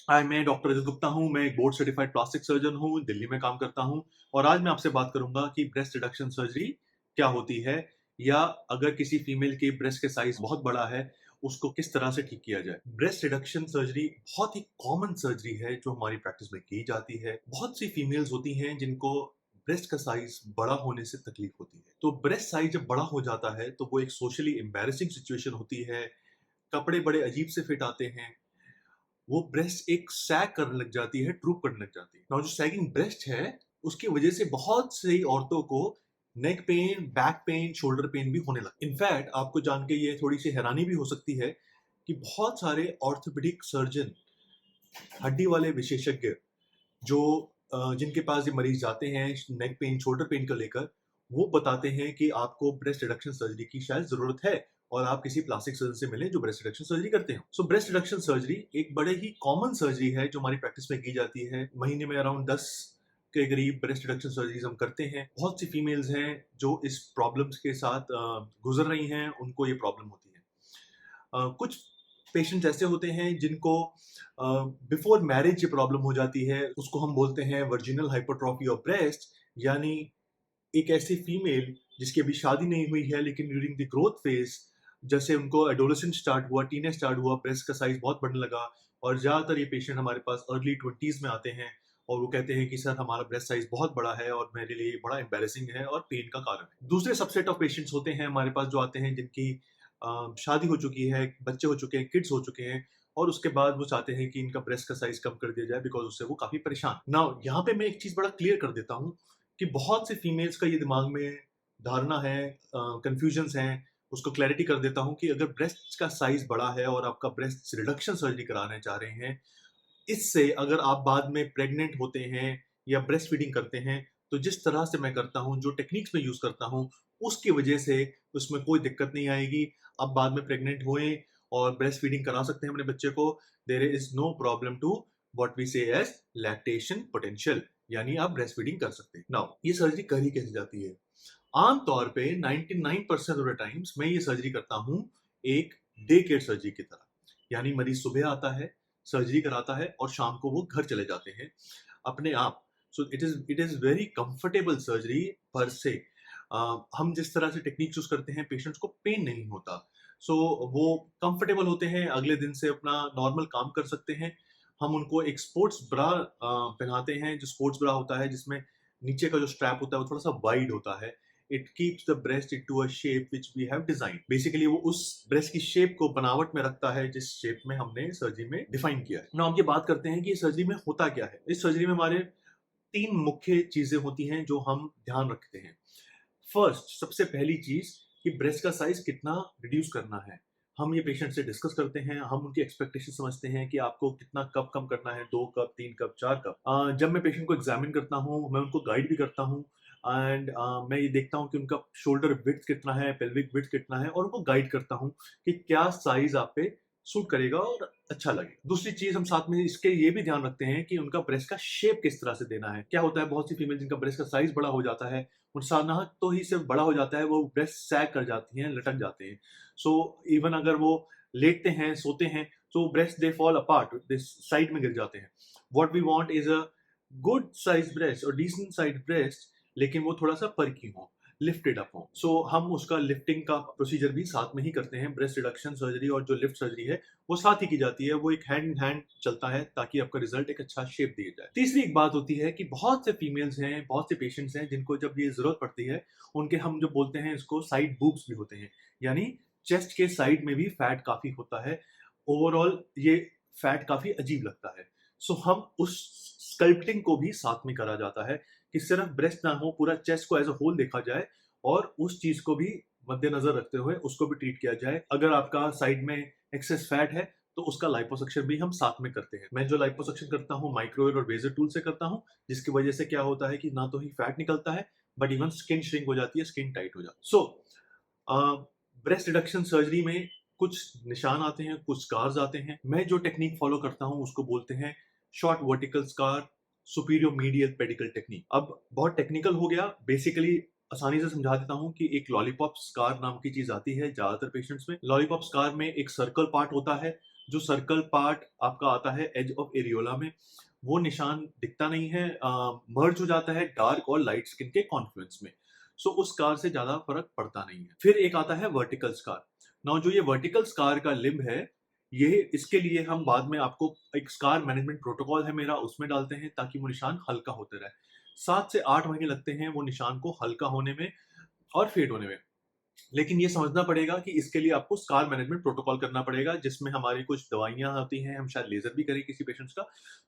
हाय, मैं डॉक्टर रजत गुप्ता हूँ। मैं एक बोर्ड सर्टिफाइड प्लास्टिक सर्जन हूँ, दिल्ली में काम करता हूँ और आज मैं आपसे बात करूँगा कि ब्रेस्ट रिडक्शन सर्जरी क्या होती है या अगर किसी फीमेल के ब्रेस्ट के साइज़ बहुत बड़ा है, उसको किस तरह से ठीक किया जाए। ब्रेस्ट रिडक्शन सर्जरी बहुत ही कॉमन सर्जरी है जो हमारी प्रैक्टिस में की जाती है। बहुत सी फीमेल्स होती हैं जिनको ब्रेस्ट का साइज़ बड़ा होने से तकलीफ होती है। तो ब्रेस्ट साइज़ जब बड़ा हो जाता है, तो वो एक सोशली एम्बैरेसिंग सिचुएशन होती है। कपड़े बड़े अजीब से फिट आते हैं, वो ब्रेस्ट एक सैग करने लग जाती है, ड्रूप करने लग जाती है। और जो सैगिंग ब्रेस्ट है, उसकी वजह से बहुत सी औरतों को neck pain, back pain, shoulder pain भी होने लगा। इनफैक्ट आपको जान के ये थोड़ी-सी हैरानी भी हो सकती है कि बहुत सारे ऑर्थोपेडिक सर्जन, हड्डी वाले विशेषज्ञ जो जिनके पास ये मरीज जाते हैं नेक पेन, शोल्डर पेन को लेकर, वो बताते हैं कि आपको ब्रेस्ट रिडक्शन सर्जरी की शायद ज़रूरत है और आप किसी प्लास्टिक सर्जन से मिलें जो ब्रेस्ट रिडक्शन सर्जरी करते हो। सो ब्रेस्ट रिडक्शन सर्जरी एक बड़े ही कॉमन सर्जरी है जो हमारी प्रैक्टिस में की जाती है। महीने में अराउंड 10 के करीब ब्रेस्ट रिडक्शन सर्जरीज़ हम करते हैं। बहुत सी फीमेल्स हैं जो इस प्रॉब्लम्स के साथ गुज़र रही हैं, उनको ये प्रॉब्लम होती है। कुछ पेशेंट्स ऐसे होते हैं जिनको बिफोर मैरिज ये प्रॉब्लम हो जाती है, उसको हम बोलते हैं वर्जिनल हाइपरट्रॉफी ऑफ ब्रेस्ट, यानी एक ऐसी फीमेल जिसकी अभी शादी नहीं हुई है लेकिन ड्यूरिंग द ग्रोथ फेज जैसे उनको एडोलेसेंट स्टार्ट हुआ, टीनेज स्टार्ट हुआ, ब्रेस्ट का साइज बहुत बढ़ने लगा और ज्यादातर ये पेशेंट हमारे पास अर्ली 20s में आते हैं और वो कहते हैं कि सर हमारा ब्रेस्ट साइज बहुत बड़ा है और मेरे लिए ये बड़ा एम्बेरसिंग है और पेन का कारण है। दूसरे सबसेट ऑफ पेशेंट्स होते हैं हमारे पास जो आते हैं जिनकी शादी हो चुकी है, बच्चे हो चुके हैं, किड्स हो चुके हैं और उसके बाद वो चाहते हैं कि इनका ब्रेस्ट का साइज कम कर दिया जाए बिकॉज उससे वो काफी परेशान। नाउ यहाँ पे मैं एक चीज बड़ा क्लियर कर देता हूँ कि बहुत से फीमेल्स का ये दिमाग में धारणा है, कंफ्यूजन्स हैं, उसको क्लैरिटी कर देता हूँ कि अगर ब्रेस्ट का साइज बड़ा है और आपका ब्रेस्ट रिडक्शन सर्जरी कराने जा रहे हैं, इससे अगर आप बाद में प्रेग्नेंट होते हैं या ब्रेस्ट फीडिंग करते हैं, तो जिस तरह से मैं करता हूँ, जो टेक्निक्स मैं यूज़ करता हूँ, उसकी वजह से उसमें कोई दिक्कत नहीं आएगी। आप बाद में प्रेग्नेंट हुए और ब्रेस्ट फीडिंग करा सकते हैं अपने बच्चे को। There is no problem to what we say as lactation potential, यानी आप ब्रेस्ट फीडिंग कर सकते हैं। नाउ ये सर्जरी करी कैसे जाती है? आम तौर पे 99% ऑफ द टाइम्स मैं ये सर्जरी करता हूँ एक डे केयर सर्जरी की तरह, यानी मरीज सुबह आता है, सर्जरी कराता है और शाम को वो घर चले जाते हैं अपने आप। So it is very comfortable surgery पर से। हम जिस तरह से टेक्निक यूज करते हैं पेशेंट्स को पेन नहीं होता, सो वो कंफर्टेबल होते हैं, अगले दिन से अपना नॉर्मल काम कर सकते हैं। हम उनको एक स्पोर्ट्स ब्रा पहनाते हैं, जो स्पोर्ट्स ब्रा होता है जिसमें नीचे का जो स्ट्रैप होता है वो थोड़ा सा वाइड होता है। It keeps the breast into a shape which we have design. Basically वो उस ब्रेस्ट की शेप को बनावट में रखता है जिस शेप में हमने सर्जरी में डिफाइन किया है। ना हम ये बात करते हैं कि इस सर्जरी में होता क्या है। इस सर्जरी में हमारे 3 मुख्य चीजें होती हैं जो हम ध्यान रखते हैं। फर्स्ट, सबसे पहली चीज कि ब्रेस्ट का साइज कितना रिड्यूस करना है। हम ये पेशेंट से डिस्कस करते हैं, हम उनकी एक्सपेक्टेशन समझते हैं कि आपको कितना कप कम करना है, 2 कप, 3 कप, 4 कप। जब मैं पेशेंट को एग्जामिन करता हूँ, मैं उनको गाइड भी करता हूँ एंड मैं ये देखता हूँ कि उनका शोल्डर विड्थ कितना है, पेल्विक विड्थ कितना है और उनको गाइड करता हूँ कि क्या साइज आप पे सूट करेगा और अच्छा लगेगा। दूसरी चीज हम साथ में इसके ये भी ध्यान रखते हैं कि उनका ब्रेस्ट का शेप किस तरह से देना है। क्या होता है, बहुत सी फीमेल जिनका ब्रेस्ट का साइज बड़ा हो जाता है, साधारण तो ही से बड़ा हो जाता है, वो ब्रेस्ट सैग कर जाती हैं, लटक जाते हैं। सो इवन अगर वो लेटते हैं, सोते हैं, तो breast they fall apart, side में गिर जाते हैं। What we want is a good size breast और डिसेंट साइज ब्रेस्ट, लेकिन वो थोड़ा सा परकी हो, लिफ्टेड अप हो। सो हम उसका लिफ्टिंग का प्रोसीजर भी साथ में ही करते हैं। ब्रेस्ट रिडक्शन सर्जरी और जो लिफ्ट सर्जरी है वो साथ ही की जाती है, वो एक हैंड इन हैंड चलता है ताकि आपका रिजल्ट एक अच्छा शेप दिया जाए। तीसरी एक बात होती है कि बहुत से फीमेल्स हैं, बहुत से पेशेंट्स हैं जिनको जब ये जरूरत पड़ती है, उनके हम जो बोलते हैं इसको साइड बूब्स भी होते हैं, यानी चेस्ट के साइड में भी फैट काफी होता है। ओवरऑल ये फैट काफी अजीब लगता है। सो हम उस स्कल्पटिंग को भी साथ में करा जाता है कि सिर्फ ब्रेस्ट ना हो, पूरा चेस्ट को एज अ होल देखा जाए और उस चीज को भी मद्देनजर रखते हुए उसको भी ट्रीट किया जाए। अगर आपका साइड में एक्सेस फैट है तो उसका लाइपोसक्शन भी हम साथ में करते हैं। मैं जो लाइपोसक्शन करता हूँ माइक्रोवेव और वेजर टूल से करता हूँ, जिसकी वजह से क्या होता है कि ना तो ही फैट निकलता है बट इवन स्किन श्रिंक हो जाती है, स्किन टाइट हो जाती है। सो ब्रेस्ट रिडक्शन सर्जरी में कुछ निशान आते हैं, कुछ स्कार्स आते हैं। मैं जो टेक्निक फॉलो करता हूँ उसको बोलते हैं short vertical scar superior medial pedicle technique. अब बहुत टेक्निकल हो गया, बेसिकली आसानी से समझा देता हूँ कि एक लॉलीपॉप स्कार नाम की चीज आती है ज्यादातर पेशेंट्स में। लॉलीपॉप स्कार में एक सर्कल पार्ट होता है, जो सर्कल पार्ट आपका आता है एज ऑफ एरियोला में, वो निशान दिखता नहीं है, मर्ज हो जाता है डार्क और लाइट स्किन के कॉन्फ्लुएंस में। सो उस स्कार से ज्यादा फर्क पड़ता नहीं है। फिर एक आता है वर्टिकल स्कार। नाउ जो ये वर्टिकल स्कार का लिम्ब है, ये इसके लिए हम बाद में आपको एक स्कार मैनेजमेंट प्रोटोकॉल है मेरा, उसमें डालते हैं ताकि वो निशान हल्का होते रहे। 7 से 8 महीने लगते हैं वो निशान को हल्का होने में और फेड होने में। लेकिन ये समझना पड़ेगा कि इसके लिए आपको स्कार मैनेजमेंट प्रोटोकॉल करना पड़ेगा, जिसमें हमारी कुछ दवाइयाँ होती हैं, हम शायद लेज़र भी करें किसी पेशेंट्स का,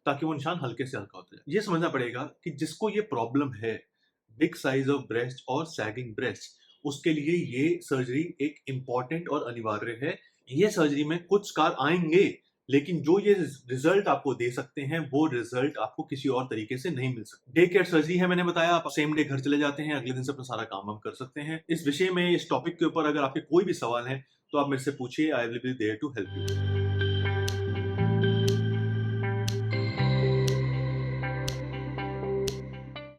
ताकि वो निशान हल्के से हल्का होता जाए। ये समझना पड़ेगा कि जिसको ये प्रॉब्लम है, बिग साइज़ ऑफ ब्रेस्ट और सैगिंग ब्रेस्ट, उसके लिए ये सर्जरी एक इम्पॉर्टेंट और अनिवार्य है। ये सर्जरी में कुछ स्कार आएँगे, लेकिन जो ये रिजल्ट आपको दे सकते हैं, वो रिजल्ट आपको किसी और तरीके से नहीं मिल सकता। डे केयर सर्जरी है, मैंने बताया, आप सेम डे घर चले जाते हैं, अगले दिन से अपना सारा काम वाम कर सकते हैं। इस विषय में, इस टॉपिक के ऊपर अगर आपके कोई भी सवाल हैं, तो आप मेरे से पूछिए, I will be there to help you.